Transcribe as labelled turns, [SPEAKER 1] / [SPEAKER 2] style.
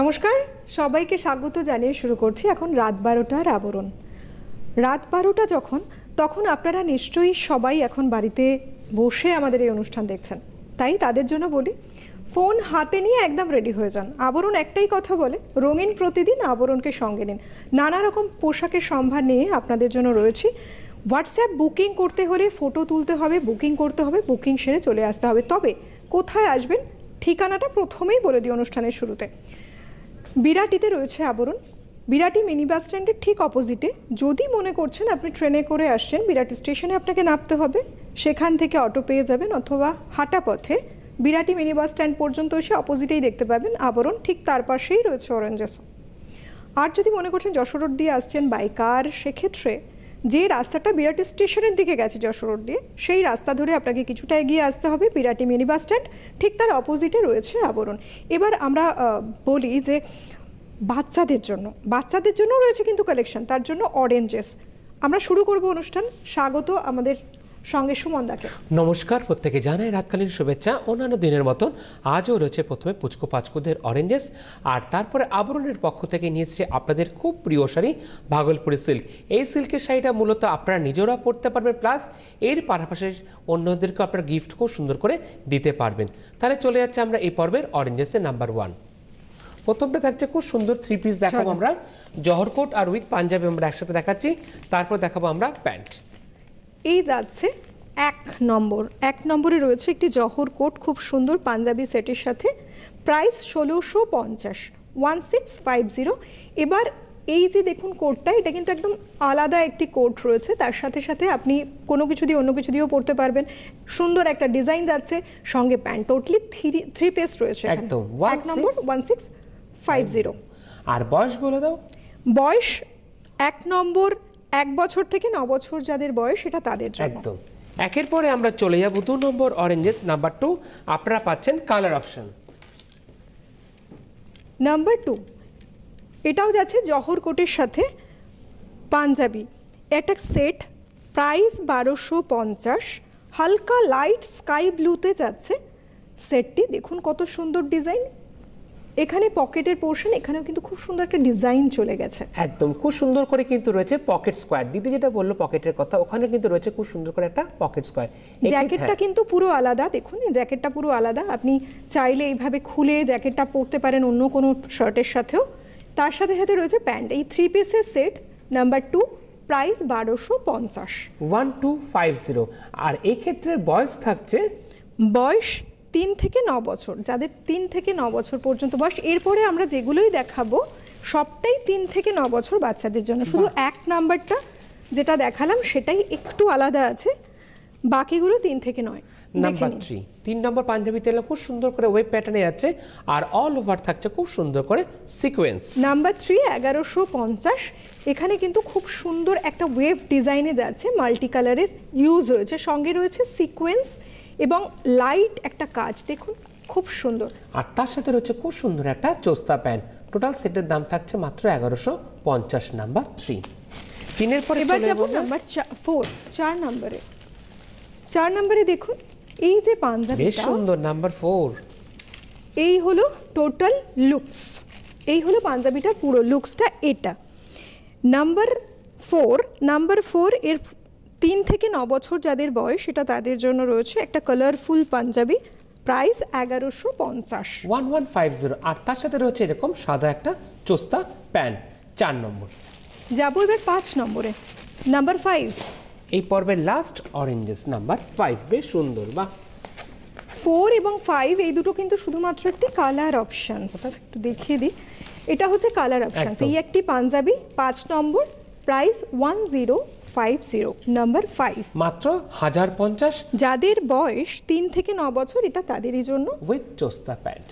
[SPEAKER 1] নমস্কার, সবাইকে স্বাগত জানিয়ে শুরু করছি এখন রাত 12টার আবরণ। রাত 12টা তখন আপনারা নিশ্চয়ই সবাই এখন বাড়িতে বসে আমাদের এই অনুষ্ঠান দেখছেন, তাই তাদের জন্য বলি ফোন হাতে নিয়ে একদম রেডি হয়ে যান। আবরণ একটাই কথা বলে, রঙিন প্রতিদিন আবরণকে সঙ্গে নিন। নানা রকম পোশাকের সম্ভার নিয়ে আপনাদের জন্য রয়েছি। হোয়াটসঅ্যাপ বুকিং করতে হলে ফটো তুলতে হবে, বুকিং করতে হবে, বুকিং সেরে চলে আসতে হবে। তবে কোথায় আসবেন ঠিকানাটা প্রথমেই বলে দিই অনুষ্ঠানের শুরুতে। বিরাটিতে রয়েছে আবরণ, বিরাটি মিনি বাস স্ট্যান্ডের ঠিক অপোজিটে। যদি মনে করছেন আপনি ট্রেনে করে আসছেন, বিরাটি স্টেশনে আপনাকে নামতে হবে, সেখান থেকে অটো পেয়ে যাবেন, অথবা হাঁটা পথে বিরাটি মিনি বাস স্ট্যান্ড পর্যন্ত এসে অপোজিটেই দেখতে পাবেন আবরণ, ঠিক তার পাশেই রয়েছে অরেঞ্জেসো। আর যদি মনে করছেন যশোর রোড দিয়ে আসছেন বাই কার, সেক্ষেত্রে যে রাস্তাটা বিরাটি স্টেশনের দিকে গেছে যশোর রোড দিয়ে, সেই রাস্তা ধরে আপনাকে কিছুটা এগিয়ে আসতে হবে, বিরাটি মিনি বাস স্ট্যান্ড ঠিক তার অপোজিটে রয়েছে আবরণ। এবার আমরা বলি যে বাচ্চাদের জন্য রয়েছে কিন্তু কালেকশন, তার জন্য অরেঞ্জেস। আমরা শুরু করব অনুষ্ঠান। স্বাগত আমাদের সঙ্গে সুমনদাকে।
[SPEAKER 2] নমস্কার, প্রত্যেকে জানাই রাতকালীন শুভেচ্ছা। অন্যান্য দিনের মতন আজও রয়েছে প্রথমে পুচকো পাচকুদের অরেঞ্জেস, আর তারপরে আবরণের পক্ষ থেকে নিয়েছে আপনাদের খুব প্রিয় শাড়ি ভাগলপুরি সিল্ক। এই সিল্কের শাড়িটা মূলত আপনারা নিজেরা পরতে পারবেন, প্লাস এর পাশাপাশি অন্যদেরকে আপনারা গিফট খুব সুন্দর করে দিতে পারবেন। তাহলে চলে যাচ্ছে আমরা এই পর্বের অরেঞ্জেসের নাম্বার 1। প্রথমটা থাকছে খুব সুন্দর 3 পিস দেখাবো আমরা, জহর কোট আর উইথ পাঞ্জাবি আমরা একসাথে দেখাচ্ছি। তারপর দেখাবো আমরা প্যান্ট।
[SPEAKER 1] এই যাচ্ছে এক নম্বরে রয়েছে একটি জহর কোট, খুব সুন্দর পাঞ্জাবি সেটের সাথে। প্রাইস 1650, 1650। এবার এই যে দেখুন কোটটা, এটা কিন্তু একদম আলাদা একটি কোট রয়েছে, তার সাথে সাথে আপনি কোনো কিছু দিয়ে অন্য কিছু দিয়েও পরতে পারবেন। সুন্দর একটা ডিজাইন যাচ্ছে, সঙ্গে প্যান্ট। টোটালি 3 পিস রয়েছে
[SPEAKER 2] একদম।
[SPEAKER 1] এক নম্বর 1650।
[SPEAKER 2] আর বয়স বলে দাও।
[SPEAKER 1] বয়স 1 নম্বর 1 বছর থেকে 9 বছর যাদের বয়স, এটা তাদের জন্য।
[SPEAKER 2] একদম। একের পরে আমরা চলে যাব 2 নম্বর অরেঞ্জেস নাম্বার 2। আপনারা পাচ্ছেন কালার অপশন।
[SPEAKER 1] নাম্বার 2, এটাও যাচ্ছে জহর কোটের সাথে পাঞ্জাবি, একটা সেট। প্রাইস 1250, হালকা লাইট স্কাই ব্লুতে যাচ্ছে সেটটি। দেখুন কত সুন্দর ডিজাইন। এখানে পকেটের পোর্শন, এখানেও কিন্তু খুব সুন্দর একটা ডিজাইন চলে গেছে।
[SPEAKER 2] একদম খুব সুন্দর করে কিন্তু রয়েছে পকেট স্কোয়ার। দিদি যেটা বললো পকেটের কথা, ওখানে কিন্তু রয়েছে খুব সুন্দর করে একটা পকেট স্কোয়ার।
[SPEAKER 1] জ্যাকেটটা কিন্তু পুরো আলাদা, দেখুন এই জ্যাকেটটা পুরো আলাদা। আপনি চাইলে এইভাবে খুলে জ্যাকেটটা পরতে পারেন অন্য কোনো শার্টের সাথেও। তার সাথে সাথে রয়েছে প্যান্ট। এই 3 পিসের সেট নাম্বার 2, প্রাইস 1250,
[SPEAKER 2] 1250। আর এই ক্ষেত্রে বয়স থাকছে,
[SPEAKER 1] বয়স 3 থেকে 9 বছর, যাদের 3 থেকে 9 বছর পর্যন্ত বয়স। এরপরে আমরা যেগুলোই দেখাবো সবটাই 3 থেকে 9 বছর বাচ্চাদের জন্য। শুধু 1 নাম্বারটা যেটা দেখালাম সেটাই একটু আলাদা আছে, বাকিগুলো 3 থেকে 9।
[SPEAKER 2] নাম্বার 3 নম্বর পাঞ্জাবি তেল খুব সুন্দর করে ওয়েব প্যাটার্নে যাচ্ছে, আর অল ওভার থাকছে খুব সুন্দর করে সিকোয়েন্স।
[SPEAKER 1] নাম্বার 3 1150। এখানে কিন্তু খুব সুন্দর একটা ওয়েভ ডিজাইনে যাচ্ছে, মাল্টি কালারের ইউজ হয়েছে, সঙ্গে রয়েছে সিকোয়েন্স এবং লাইট একটা কাজ, দেখুন খুব সুন্দর।
[SPEAKER 2] আর তার সাথে রয়েছে খুব সুন্দর একটা চোস্তা প্যান্ট। টোটাল সেটের দাম থাকছে মাত্র 1150, নাম্বার 3। 3 পরে
[SPEAKER 1] এবার যাব নাম্বার 4, 4 নম্বরে দেখুন এই যে পাঞ্জাবিটা,
[SPEAKER 2] বেশ সুন্দর। নাম্বার 4,
[SPEAKER 1] এই হলো টোটাল লুকস, এই হলো পাঞ্জাবিটার পুরো লুকসটা। এটা নাম্বার 4 এর 3 থেকে 9 বছর যাদের বয়স, এটা তাদের জন্য রয়েছে একটা কালারফুল পাঞ্জাবি। প্রাইস 1150,
[SPEAKER 2] 1150। আর তার সাথে রয়েছে এরকম সাদা একটা চোস্তা প্যান্ট। 4 নম্বর
[SPEAKER 1] যাবো এবার 5 নম্বরে। নাম্বার 5,
[SPEAKER 2] এই পর্বের লাস্ট অরেঞ্জেস নাম্বার 5। বেশ সুন্দর। বা
[SPEAKER 1] 4 এবং 5 এই দুটো কিন্তু শুধুমাত্র একটি কালার অপশনস। একটু দেখিয়ে দিই, এটা হচ্ছে কালার অপশনস। এই একটি পাঞ্জাবি 5 নম্বর, প্রাইস 1050, নাম্বার 5,
[SPEAKER 2] মাত্র 1050।
[SPEAKER 1] যাদের বয়স 3 থেকে 9 বছর, এটা তাদেরই জন্য।
[SPEAKER 2] উইথ চোস্তা প্যান্ট।